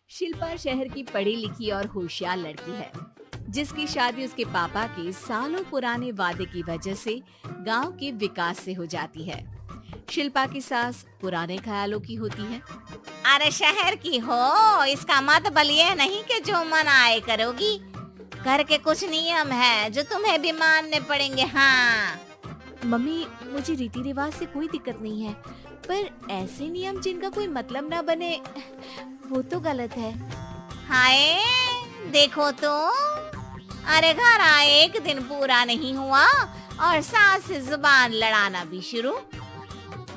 शिल्पा शहर की पढ़ी लिखी और होशियार लड़की है, जिसकी शादी उसके पापा के सालों पुराने वादे की वजह से गांव के विकास से हो जाती है। शिल्पा की सास पुराने ख्यालों की होती है। अरे शहर की हो, इसका मतलब ये नहीं कि जो मन आए करोगी। घर के कुछ नियम है जो तुम्हें भी मानने पड़ेंगे। हाँ। मम्मी, मुझे रीति रिवाज से कोई दिक्कत नहीं है, पर ऐसे नियम जिनका कोई मतलब ना बने, वो तो गलत है। हाय, देखो तो। अरे घर आए एक दिन पूरा नहीं हुआ और सास से जुबान लड़ाना भी शुरू।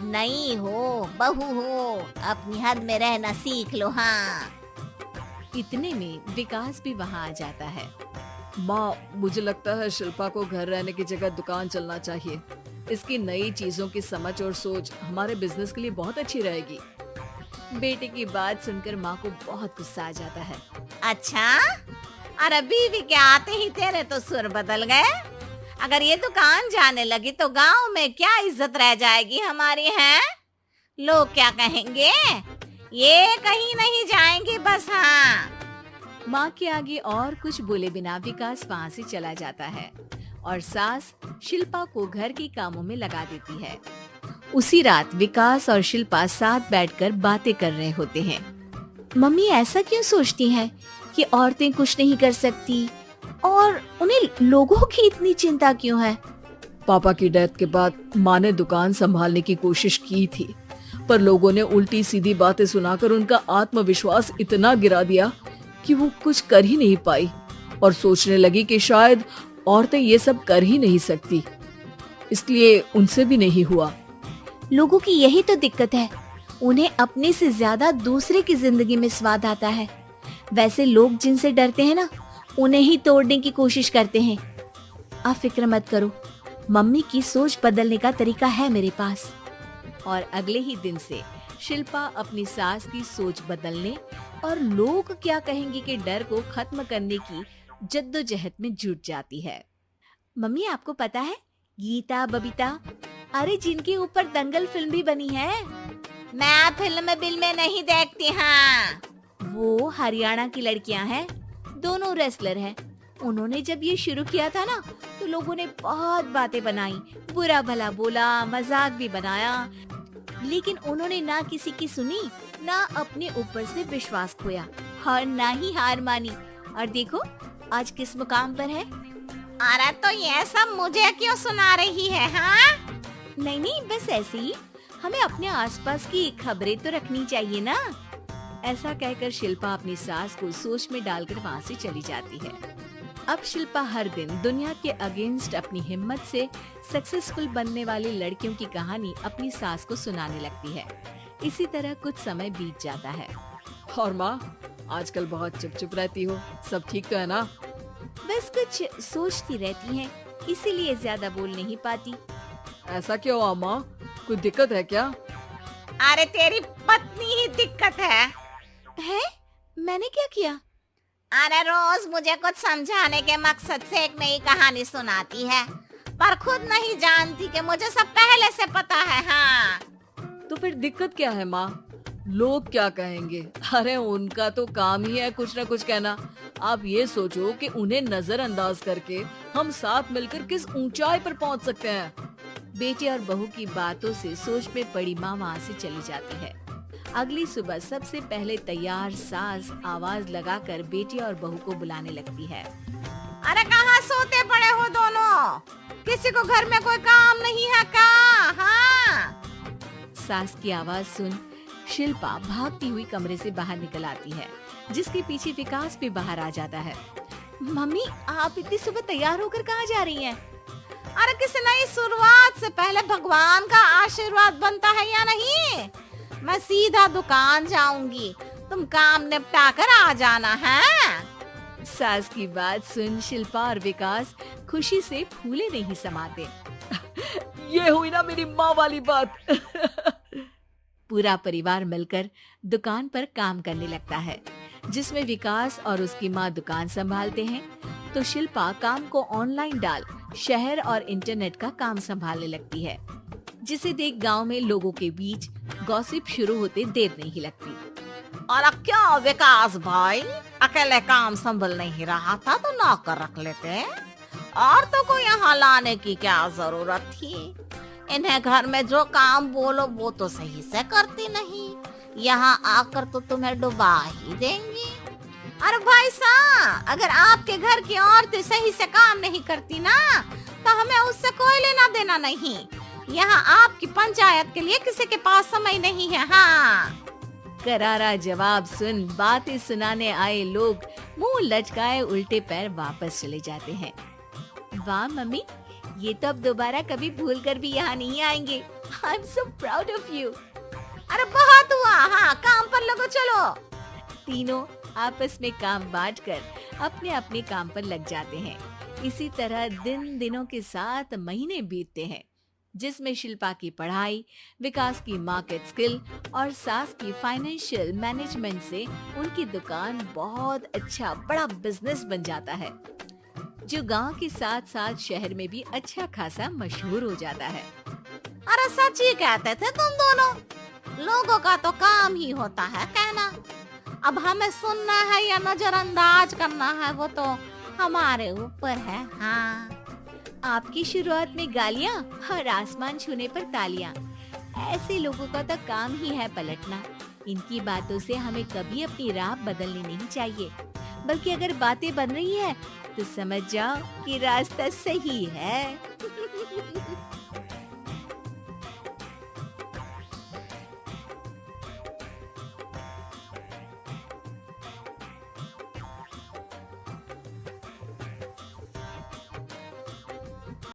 नहीं हो, बहू हो, अपनी हद में रहना सीख लो। हाँ। इतने में विकास भी वहाँ आ जाता है। माँ, मुझे लगता है शिल्पा को घर रहने की जगह दुकान चलना चाहिए। इसकी नई चीजों की समझ और सोच हमारे बिजनेस के लिए बहुत अच्छी रहेगी। बेटे की बात सुनकर माँ को बहुत गुस्सा आ जाता है। अच्छा, अरे बीवी के आते ही तेरे तो सुर बदल गए। अगर ये दुकान जाने लगी तो गांव में क्या इज्जत रह जाएगी हमारी, है? लोग क्या कहेंगे? ये कहीं नहीं जाएंगी बस। हाँ। माँ के आगे और कुछ बोले बिना विकास वहाँ से चला जाता है और सास शिल्पा को घर के कामों में लगा देती है। उसी रात विकास और शिल्पा साथ बैठकर बातें कर रहे होते हैं। मम्मी ऐसा क्यों सोचती हैं कि औरतें कुछ नहीं कर सकती, और उन्हें लोगों की इतनी चिंता क्यों है? पापा की डेथ के बाद माँ ने दुकान संभालने की कोशिश की थी, पर लोगों ने उल्टी सीधी बातें सुनाकर उनका आत्मविश्वास इतना गिरा दिया कि वो कुछ कर ही नहीं पाई और सोचने लगी कि शायद औरतें ये सब कर ही नहीं सकती, इसलिए उनसे भी नहीं हुआ। लोगों की यही तो दिक्कत है, उन्हें अपने से ज्यादा दूसरे की जिंदगी में स्वाद आता है। वैसे लोग जिनसे डरते हैं ना, उन्हें ही तोड़ने की कोशिश करते हैं। आप फिक्र मत करो, मम्मी की सोच बदलने का तरीका है मेरे पास। और अगले ही दिन से शिल्पा अपनी सास की सोच बदलने और लोग क्या कहेंगे के डर को खत्म करने की जद्दोजहद में जुट जाती है। मम्मी, आपको पता है गीता, बबीता, अरे जिनके ऊपर दंगल फिल्म भी बनी है। मैं फिल्म बिल में नहीं देखती। हाँ। वो हरियाणा की लड़कियां हैं, दोनों रेसलर हैं। उन्होंने जब ये शुरू किया था ना, तो लोगों ने बहुत बातें बनाई, बुरा भला बोला, मजाक भी बनाया, लेकिन उन्होंने ना किसी की सुनी, ना अपने ऊपर से विश्वास खोया और ना ही हार मानी। और देखो आज किस मुकाम पर है। अरे तो ये सब मुझे क्यों सुना रही है? हाँ। नहीं नहीं, बस ऐसे ही, हमें अपने आसपास की खबरें तो रखनी चाहिए ना। ऐसा कहकर शिल्पा अपनी सास को सोच में डालकर वहाँ से चली जाती है। अब शिल्पा हर दिन दुनिया के अगेंस्ट अपनी हिम्मत से सक्सेसफुल बनने वाली लड़कियों की कहानी अपनी सास को सुनाने लगती है। इसी तरह कुछ समय बीत जाता है। और माँ, आजकल बहुत चुप चुप रहती हो, सब ठीक तो है ना? बस कुछ सोचती रहती हैं, इसीलिए ज्यादा बोल नहीं पाती। ऐसा क्यों हुआ माँ, कोई दिक्कत है क्या? अरे तेरी पत्नी ही दिक्कत है। मैंने क्या किया? अरे रोज मुझे कुछ समझाने के मकसद से एक नई कहानी सुनाती है, पर खुद नहीं जानती कि मुझे सब पहले से पता है। हाँ। तो फिर दिक्कत क्या है माँ? लोग क्या कहेंगे? अरे उनका तो काम ही है कुछ न कुछ कहना। आप ये सोचो कि उन्हें नजरअंदाज करके हम साथ मिलकर किस ऊंचाई पर पहुंच सकते हैं। बेटे और बहू की बातों से सोच में पड़ी माँ वहाँ से चली जाती है। अगली सुबह सबसे पहले तैयार सास आवाज लगाकर बेटी और बहू को बुलाने लगती है। अरे कहाँ सोते पड़े हो दोनों? किसी को घर में कोई काम नहीं है का? हाँ। सास की आवाज सुन शिल्पा भागती हुई कमरे से बाहर निकल आती है, जिसके पीछे विकास भी बाहर आ जाता है। मम्मी, आप इतनी सुबह तैयार होकर कहाँ जा रही हैं? अरे किसी नई शुरुआत से पहले भगवान का आशीर्वाद बनता है या नहीं? मैं सीधा दुकान जाऊंगी, तुम काम निपटा कर आ जाना है। सास की बात सुन शिल्पा और विकास खुशी से फूले नहीं समाते। ये हुई ना मेरी माँ वाली बात। पूरा परिवार मिलकर दुकान पर काम करने लगता है, जिसमें विकास और उसकी माँ दुकान संभालते हैं, तो शिल्पा काम को ऑनलाइन डाल शहर और इंटरनेट का काम संभालने लगती है, जिसे देख गांव में लोगों के बीच गॉसिप शुरू होते देर नहीं लगती। और क्या विकास भाई, अकेले काम संभल नहीं रहा था तो नौकर रख लेते। औरतों को यहाँ लाने की क्या जरूरत थी? इन्हें घर में जो काम बोलो वो तो सही से करती नहीं, यहाँ आकर तो तुम्हें डुबा ही देंगी। अरे भाई साहब, अगर आपके घर की औरतें सही से काम नहीं करती ना तो हमें उससे कोई लेना देना नहीं। यहाँ आपकी पंचायत के लिए किसी के पास समय नहीं है। हाँ, करारा जवाब सुन बातें सुनाने आए लोग मुंह लटकाए उल्टे पैर वापस चले जाते हैं। वाह मम्मी, ये तो अब दोबारा कभी भूल कर भी यहाँ नहीं आएंगे। I am so proud of you. अरे बहुत हुआ, हाँ काम पर लगो चलो। तीनों आपस में काम बांटकर अपने अपने काम पर लग जाते हैं। इसी तरह दिनों के साथ महीने बीतते हैं, जिसमें शिल्पा की पढ़ाई, विकास की मार्केट स्किल और सास की फाइनेंशियल मैनेजमेंट से उनकी दुकान बहुत अच्छा बड़ा बिजनेस बन जाता है, जो गांव के साथ साथ शहर में भी अच्छा खासा मशहूर हो जाता है। अरे सच ही कहते थे तुम दोनों, लोगों का तो काम ही होता है कहना। अब हमें सुनना है या नजरअंदाज करना है वो तो हमारे ऊपर है। हाँ, आपकी शुरुआत में गालियाँ और आसमान छूने पर तालियां, ऐसे लोगों का तो काम ही है पलटना। इनकी बातों से हमें कभी अपनी राह बदलनी नहीं चाहिए, बल्कि अगर बातें बन रही है तो समझ जाओ कि रास्ता सही है।